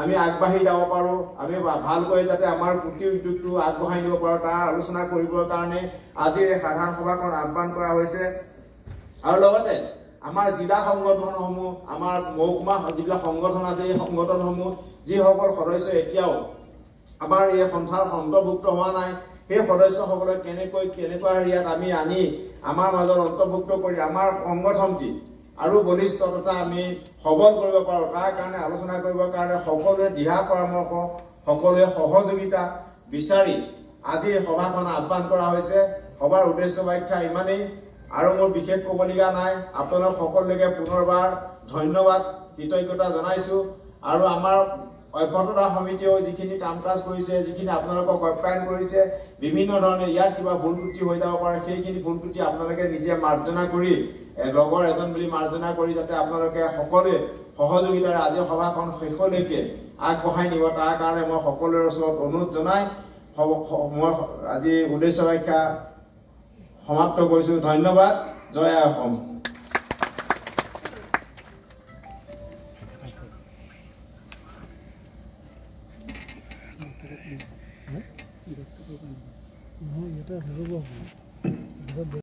আমি আগবাঢ়ি যাব পাৰোঁ, আমি ভালকৈ যাতে আমাৰ কুটিৰ উদ্যোগটো আগবঢ়াই নিব পাৰোঁ তাৰ আলোচনা কৰিবৰ কাৰণে আজি এই সাধাৰণ সভাখন আহ্বান কৰা হৈছে। আৰু লগতে আমাৰ জিলা সংগঠনসমূহ, আমাৰ মহকুমা যিবিলাক সংগঠন আছে, এই সংগঠনসমূহ যিসকল সদস্য এতিয়াও আমাৰ এই সন্থাৰ অন্তৰ্ভুক্ত হোৱা নাই, সেই সদস্যসকলক কেনেকুৱা হেৰিয়াত আমি আনি আমাৰ মাজত অন্তৰ্ভুক্ত কৰি আমাৰ সংগঠনটি আৰু বলিষ্ঠ তথা আমি সবল কৰিব পাৰোঁ তাৰ কাৰণে আলোচনা কৰিবৰ কাৰণে সকলোৱে দিহা পৰামৰ্শ, সকলোৱে সহযোগিতা বিচাৰি আজি সভাখন আহ্বান কৰা হৈছে। সভাৰ উদ্দেশ্য ব্যাখ্যা ইমানেই, আৰু মোৰ বিশেষ ক'বলগীয়া নাই। আপোনালোক সকলোকে পুনৰবাৰ ধন্যবাদ, কৃতজ্ঞতা জনাইছোঁ। আৰু আমাৰ অভ্যৰ্থনা সমিতিয়েও যিখিনি কাম কাজ কৰিছে, যিখিনি আপোনালোকক আপ্যায়ন কৰিছে, বিভিন্ন ধৰণে ইয়াত কিবা ভুল ত্ৰুটি হৈ যাব পাৰে, সেইখিনি ভুল ত্ৰুটি আপোনালোকে নিজে মাৰ্জনা কৰি লগৰ এজন বুলি মাৰ্জনা কৰি যাতে আপোনালোকে সকলোৱে সহযোগিতাৰে আজি সভাখন শেষলৈকে আগবঢ়াই নিব তাৰ কাৰণে মই সকলোৰে ওচৰত অনুৰোধ জনাই মই আজি উদ্দেশ্য ব্যাখ্যা সমাপ্ত কৰিছোঁ। ধন্যবাদ। জয় আই অসম।